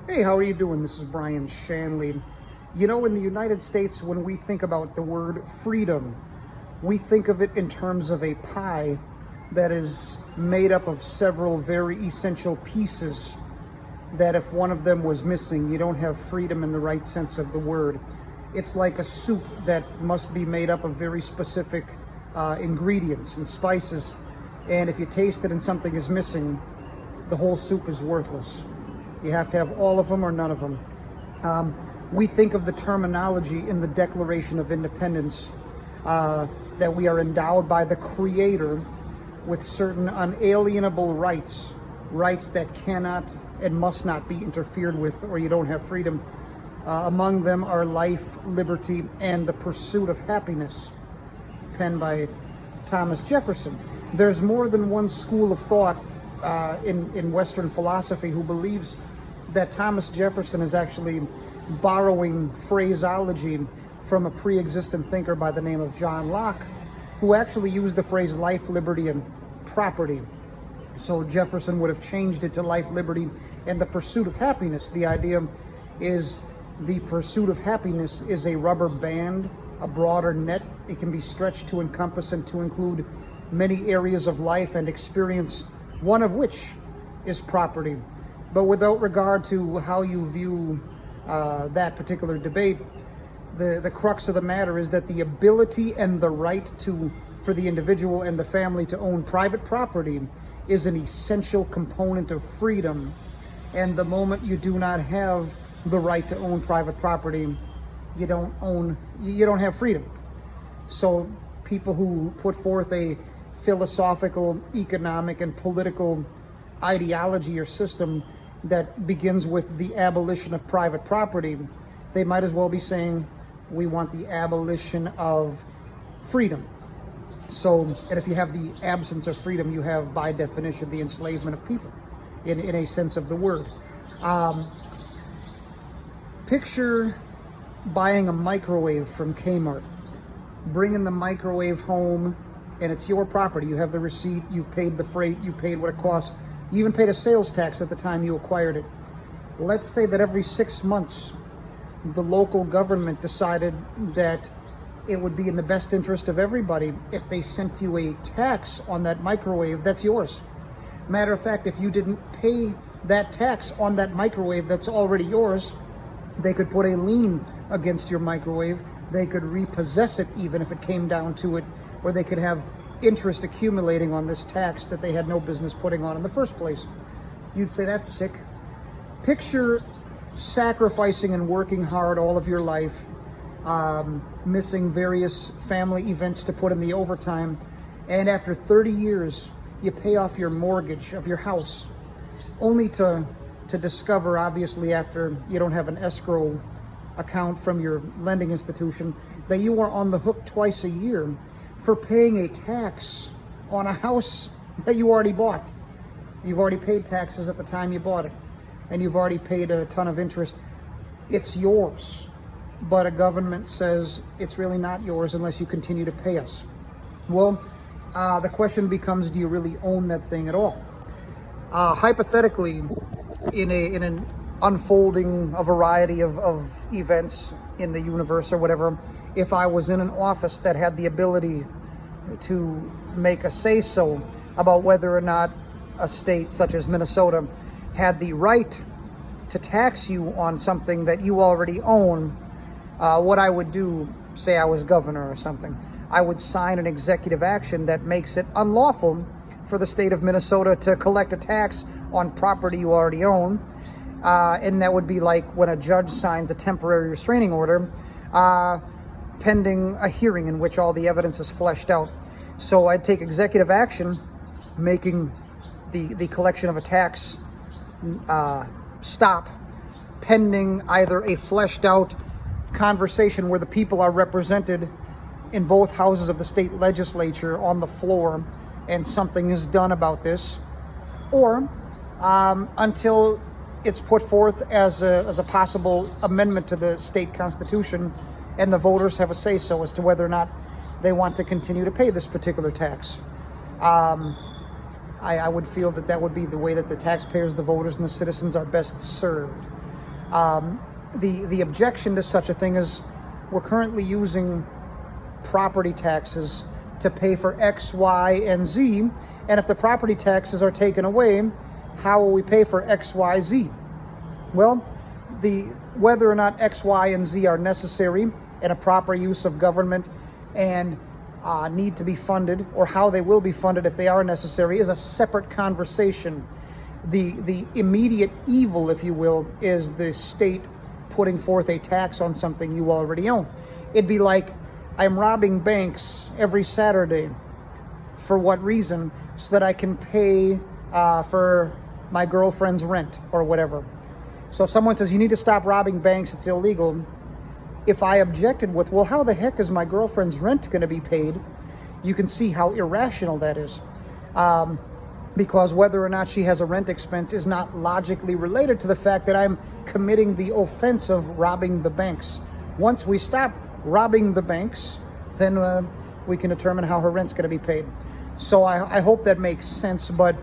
Hey, how are you doing? This is Brian Shanley. You know, in the United States, when we think about the word freedom, we think of it in terms of a pie that is made up of several very essential pieces that if one of them was missing, you don't have freedom in the right sense of the word. It's like a soup that must be made up of very specific ingredients and spices, and if you taste it and something is missing, the whole soup is worthless. You have to have all of them or none of them. We think of the terminology in the Declaration of Independence that we are endowed by the Creator with certain unalienable rights, rights that cannot and must not be interfered with, or you don't have freedom. Among them are life, liberty, and the pursuit of happiness, penned by Thomas Jefferson. There's more than one school of thought in Western philosophy who believes that Thomas Jefferson is actually borrowing phraseology from a pre-existent thinker by the name of John Locke, who actually used the phrase life, liberty, and property. So Jefferson would have changed it to life, liberty, and the pursuit of happiness. The idea is the pursuit of happiness is a rubber band, a broader net. It can be stretched to encompass and to include many areas of life and experience, one of which is property. But without regard to how you view that particular debate, the crux of the matter is that the ability and the right for the individual and the family to own private property is an essential component of freedom. And the moment you do not have the right to own private property, you don't have freedom. So people who put forth a philosophical, economic, and political ideology or system that begins with the abolition of private property, they might as well be saying, we want the abolition of freedom. So, and if you have the absence of freedom, you have, by definition, the enslavement of people, in a sense of the word. Picture buying a microwave from Kmart, bringing the microwave home, and it's your property. You have the receipt, you've paid the freight, you paid what it costs. You even paid a sales tax at the time you acquired it. Let's say that every 6 months, the local government decided that it would be in the best interest of everybody if they sent you a tax on that microwave that's yours. Matter of fact, if you didn't pay that tax on that microwave that's already yours, they could put a lien against your microwave. They could repossess it even if it came down to it, or they could have interest accumulating on this tax that they had no business putting on in the first place. You'd say, that's sick. Picture sacrificing and working hard all of your life, missing various family events to put in the overtime, and after 30 years, you pay off your mortgage of your house, only to discover, obviously, after you don't have an escrow account from your lending institution, that you are on the hook twice a year for paying a tax on a house that you already bought. You've already paid taxes at the time you bought it, and you've already paid a ton of interest. It's yours, but a government says it's really not yours unless you continue to pay us. Well, the question becomes, do you really own that thing at all? Hypothetically, in an unfolding a variety of events in the universe or whatever, if I was in an office that had the ability to make a say-so about whether or not a state such as Minnesota had the right to tax you on something that you already own, what I would do, say I was governor or something, I would sign an executive action that makes it unlawful for the state of Minnesota to collect a tax on property you already own. And that would be like when a judge signs a temporary restraining order, pending a hearing in which all the evidence is fleshed out. So I'd take executive action, making the collection of a tax stop, pending either a fleshed out conversation where the people are represented in both houses of the state legislature on the floor and something is done about this, or until it's put forth as a possible amendment to the state constitution and the voters have a say-so as to whether or not they want to continue to pay this particular tax. I would feel that would be the way that the taxpayers, the voters, and the citizens are best served. The objection to such a thing is we're currently using property taxes to pay for X, Y, and Z. And if the property taxes are taken away, how will we pay for X, Y, Z? Well, whether or not X, Y, and Z are necessary in a proper use of government and need to be funded, or how they will be funded if they are necessary, is a separate conversation. The immediate evil, if you will, is the state putting forth a tax on something you already own. It'd be like, I'm robbing banks every Saturday. For what reason? So that I can pay for my girlfriend's rent or whatever. So if someone says, you need to stop robbing banks, it's illegal. If I objected with, well, how the heck is my girlfriend's rent going to be paid? You can see how irrational that is. Because whether or not she has a rent expense is not logically related to the fact that I'm committing the offense of robbing the banks. Once we stop robbing the banks, then we can determine how her rent's going to be paid. So I hope that makes sense. But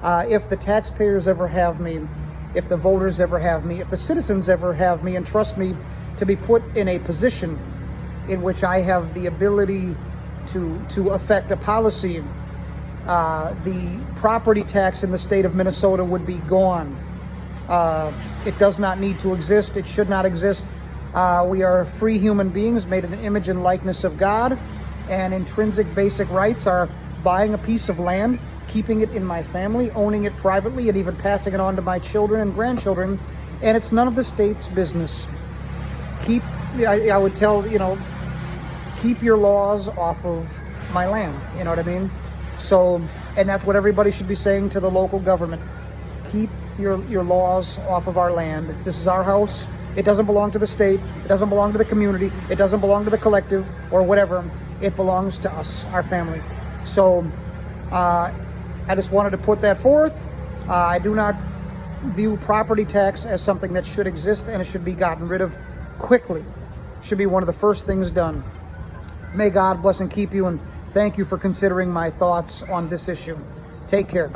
if the taxpayers ever have me, if the voters ever have me, if the citizens ever have me and trust me to be put in a position in which I have the ability to affect a policy, the property tax in the state of Minnesota would be gone. It does not need to exist. It should not exist. We are free human beings made in the image and likeness of God, and intrinsic basic rights are buying a piece of land, keeping it in my family, owning it privately, and even passing it on to my children and grandchildren, and it's none of the state's business. I would tell, keep your laws off of my land, you know what I mean? So, and that's what everybody should be saying to the local government. Keep your laws off of our land. This is our house. It doesn't belong to the state. It doesn't belong to the community. It doesn't belong to the collective or whatever. It belongs to us, our family. So I just wanted to put that forth. I do not view property tax as something that should exist, and it should be gotten rid of quickly. It should be one of the first things done. May God bless and keep you, and thank you for considering my thoughts on this issue. Take care.